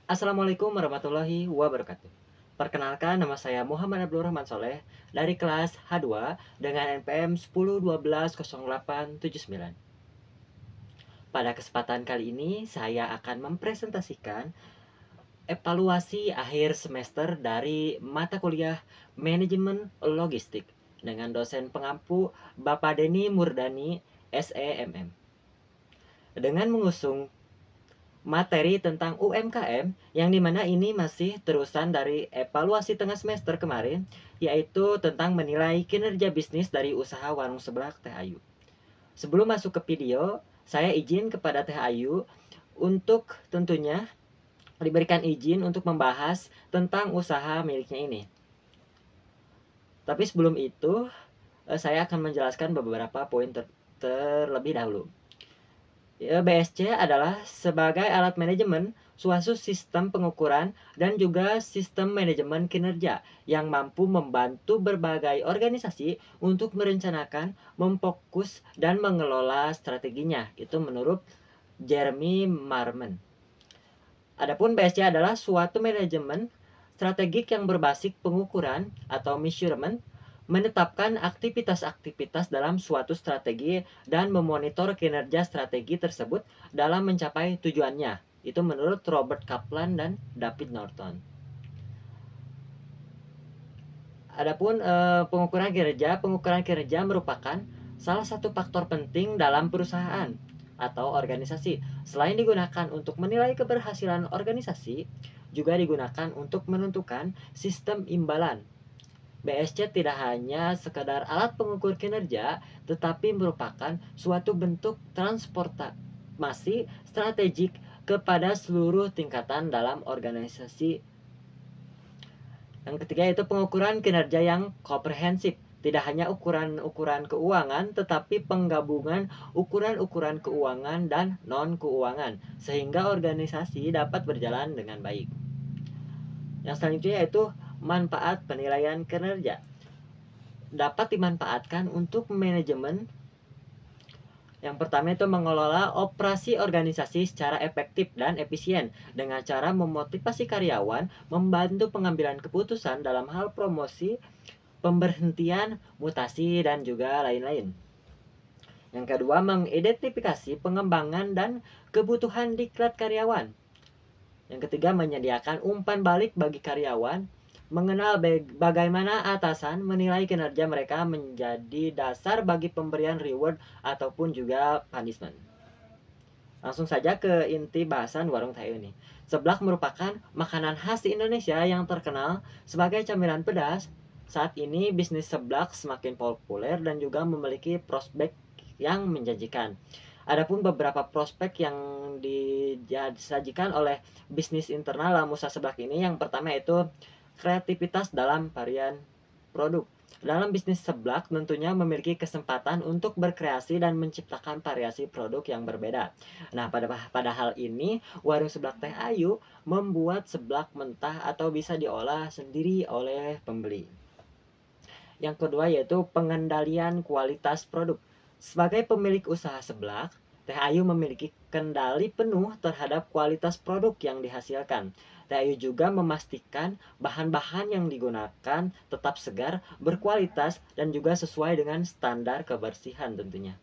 Assalamualaikum warahmatullahi wabarakatuh. Perkenalkan, nama saya Muhammad Abdul Rahman Soleh dari kelas H2 dengan NPM 10120879. Pada kesempatan kali ini, saya akan mempresentasikan evaluasi akhir semester dari mata kuliah Manajemen Logistik dengan dosen pengampu Bapak Denny Murdani, SEMM. Dengan mengusung materi tentang UMKM yang dimana ini masih terusan dari evaluasi tengah semester kemarin, yaitu tentang menilai kinerja bisnis dari usaha warung sebelah Teh Ayu. Sebelum masuk ke video, saya izin kepada Teh Ayu untuk tentunya diberikan izin untuk membahas tentang usaha miliknya ini. Tapi sebelum itu, saya akan menjelaskan beberapa poin terlebih dahulu. BSC adalah sebagai alat manajemen suatu sistem pengukuran dan juga sistem manajemen kinerja yang mampu membantu berbagai organisasi untuk merencanakan, memfokus, dan mengelola strateginya. Itu menurut Jeremy Marmon. Adapun BSC adalah suatu manajemen strategik yang berbasis pengukuran atau measurement, menetapkan aktivitas-aktivitas dalam suatu strategi dan memonitor kinerja strategi tersebut dalam mencapai tujuannya. Itu menurut Robert Kaplan dan David Norton. Adapun pengukuran kinerja merupakan salah satu faktor penting dalam perusahaan atau organisasi. Selain digunakan untuk menilai keberhasilan organisasi, juga digunakan untuk menentukan sistem imbalan. BSC tidak hanya sekadar alat pengukur kinerja, tetapi merupakan suatu bentuk transformasi strategik kepada seluruh tingkatan dalam organisasi. Yang ketiga yaitu pengukuran kinerja yang komprehensif. Tidak hanya ukuran-ukuran keuangan, tetapi penggabungan ukuran-ukuran keuangan dan non-keuangan, sehingga organisasi dapat berjalan dengan baik. Yang selanjutnya yaitu manfaat penilaian kinerja. Dapat dimanfaatkan untuk manajemen. Yang pertama itu mengelola operasi organisasi secara efektif dan efisien dengan cara memotivasi karyawan, membantu pengambilan keputusan dalam hal promosi, pemberhentian, mutasi, dan juga lain-lain. Yang kedua, mengidentifikasi pengembangan dan kebutuhan diklat karyawan. Yang ketiga, menyediakan umpan balik bagi karyawan, mengenal bagaimana atasan menilai kinerja mereka menjadi dasar bagi pemberian reward ataupun juga punishment. Langsung saja ke inti bahasan warung Teh ini. Seblak merupakan makanan khas di Indonesia yang terkenal sebagai camilan pedas. Saat ini bisnis seblak semakin populer dan juga memiliki prospek yang menjanjikan. Adapun beberapa prospek yang disajikan oleh bisnis internal dalam usaha seblak ini, yang pertama itu kreativitas dalam varian produk. Dalam bisnis seblak tentunya memiliki kesempatan untuk berkreasi dan menciptakan variasi produk yang berbeda. Nah, pada hal ini, warung seblak Teh Ayu membuat seblak mentah atau bisa diolah sendiri oleh pembeli. Yang kedua yaitu pengendalian kualitas produk. Sebagai pemilik usaha seblak, Teh Ayu memiliki kendali penuh terhadap kualitas produk yang dihasilkan. Teh Ayu juga memastikan bahan-bahan yang digunakan tetap segar, berkualitas, dan juga sesuai dengan standar kebersihan tentunya.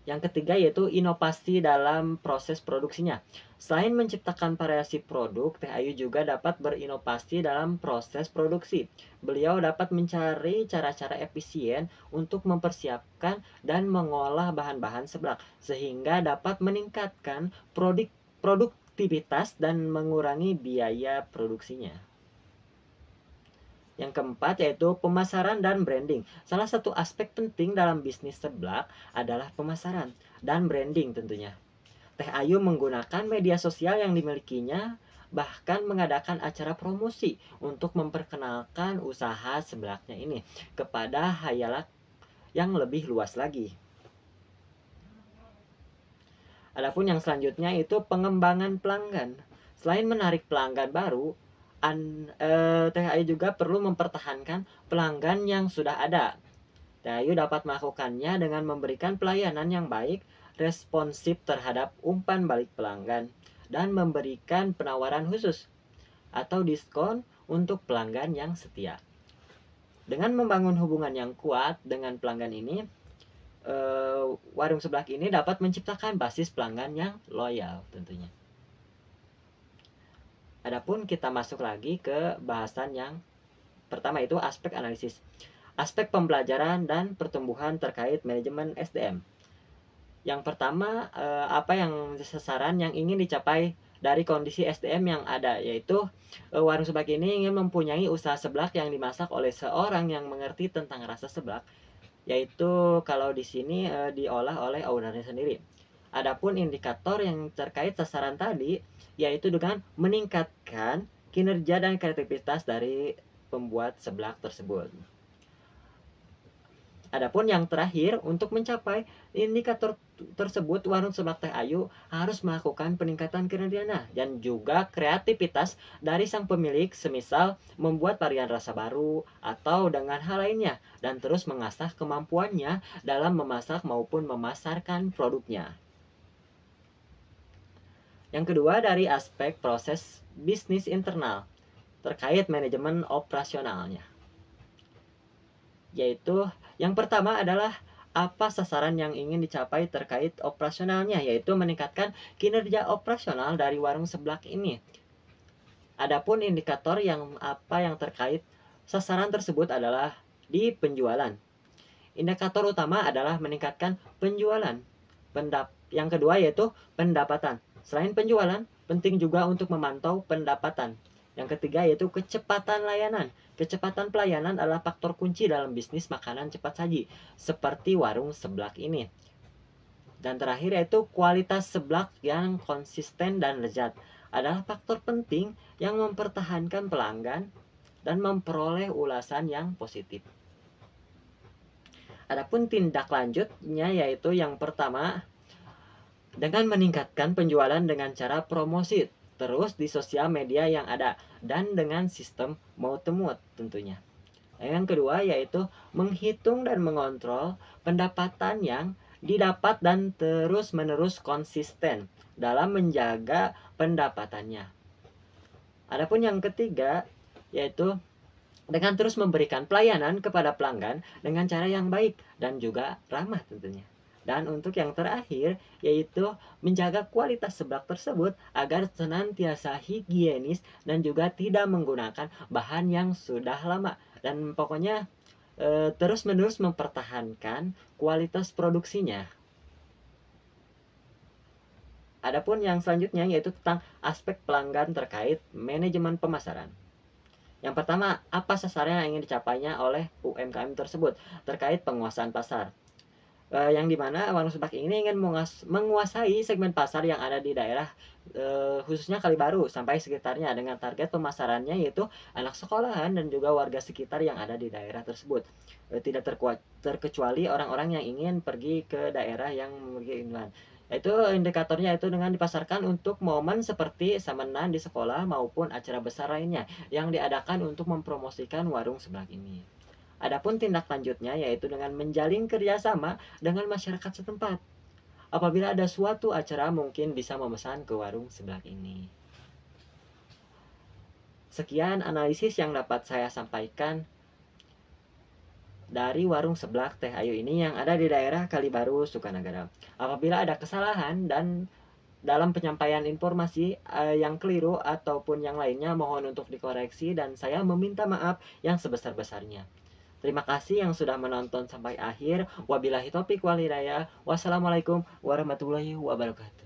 Yang ketiga yaitu inovasi dalam proses produksinya. Selain menciptakan variasi produk, Teh Ayu juga dapat berinovasi dalam proses produksi. Beliau dapat mencari cara-cara efisien untuk mempersiapkan dan mengolah bahan-bahan seblak, sehingga dapat meningkatkan produktivitas dan mengurangi biaya produksinya. Yang keempat yaitu pemasaran dan branding. Salah satu aspek penting dalam bisnis seblak adalah pemasaran dan branding tentunya. Teh Ayu menggunakan media sosial yang dimilikinya, bahkan mengadakan acara promosi untuk memperkenalkan usaha seblaknya ini kepada khayalak yang lebih luas lagi. Adapun yang selanjutnya itu pengembangan pelanggan. Selain menarik pelanggan baru, Teh Ayu juga perlu mempertahankan pelanggan yang sudah ada. Teh Ayu dapat melakukannya dengan memberikan pelayanan yang baik, responsif terhadap umpan balik pelanggan, dan memberikan penawaran khusus atau diskon untuk pelanggan yang setia. Dengan membangun hubungan yang kuat dengan pelanggan ini, warung seblak ini dapat menciptakan basis pelanggan yang loyal tentunya. Adapun kita masuk lagi ke bahasan yang pertama, itu aspek analisis. Aspek pembelajaran dan pertumbuhan terkait manajemen SDM. Yang pertama, apa yang sasaran yang ingin dicapai dari kondisi SDM yang ada, yaitu warung seblak ini ingin mempunyai usaha seblak yang dimasak oleh seorang yang mengerti tentang rasa seblak, yaitu kalau di sini diolah oleh ownernya sendiri. Adapun indikator yang terkait sasaran tadi, yaitu dengan meningkatkan kinerja dan kreativitas dari pembuat seblak tersebut. Adapun yang terakhir, untuk mencapai indikator tersebut, warung seblak Teh Ayu harus melakukan peningkatan kinerja dan juga kreativitas dari sang pemilik, semisal membuat varian rasa baru atau dengan hal lainnya, dan terus mengasah kemampuannya dalam memasak maupun memasarkan produknya. Yang kedua, dari aspek proses bisnis internal terkait manajemen operasionalnya, yaitu yang pertama adalah apa sasaran yang ingin dicapai terkait operasionalnya, yaitu meningkatkan kinerja operasional dari warung seblak ini. Adapun indikator yang terkait sasaran tersebut adalah di penjualan. Indikator utama adalah meningkatkan penjualan. Yang kedua yaitu pendapatan. Selain penjualan, penting juga untuk memantau pendapatan. Yang ketiga yaitu kecepatan layanan. Kecepatan pelayanan adalah faktor kunci dalam bisnis makanan cepat saji, seperti warung seblak ini. Dan terakhir yaitu kualitas seblak yang konsisten dan lezat adalah faktor penting yang mempertahankan pelanggan dan memperoleh ulasan yang positif. Adapun tindak lanjutnya yaitu yang pertama, dengan meningkatkan penjualan dengan cara promosi terus di sosial media yang ada dan dengan sistem mouth-to-mouth tentunya. Yang kedua yaitu menghitung dan mengontrol pendapatan yang didapat dan terus-menerus konsisten dalam menjaga pendapatannya. Adapun yang ketiga yaitu dengan terus memberikan pelayanan kepada pelanggan dengan cara yang baik dan juga ramah tentunya. Dan untuk yang terakhir yaitu menjaga kualitas seblak tersebut agar senantiasa higienis dan juga tidak menggunakan bahan yang sudah lama. Dan pokoknya terus-menerus mempertahankan kualitas produksinya. Adapun yang selanjutnya yaitu tentang aspek pelanggan terkait manajemen pemasaran. Yang pertama, apa sasaran yang ingin dicapainya oleh UMKM tersebut terkait penguasaan pasar. Yang dimana warung seblak ini ingin menguasai segmen pasar yang ada di daerah khususnya Kalibaru sampai sekitarnya, dengan target pemasarannya yaitu anak sekolahan dan juga warga sekitar yang ada di daerah tersebut. Tidak terkecuali orang-orang yang ingin pergi ke daerah yang memiliki inland. Itu indikatornya itu dengan dipasarkan untuk momen seperti samenan di sekolah maupun acara besar lainnya yang diadakan untuk mempromosikan warung seblak ini. Adapun tindak lanjutnya yaitu dengan menjalin kerjasama dengan masyarakat setempat. Apabila ada suatu acara mungkin bisa memesan ke warung seblak ini. Sekian analisis yang dapat saya sampaikan dari warung seblak Teh Ayu ini yang ada di daerah Kalibaru, Sukanagara. Apabila ada kesalahan dan dalam penyampaian informasi yang keliru ataupun yang lainnya, mohon untuk dikoreksi dan saya meminta maaf yang sebesar-besarnya. Terima kasih yang sudah menonton sampai akhir. Wabillahi taufiq wal hidayah. Wassalamualaikum warahmatullahi wabarakatuh.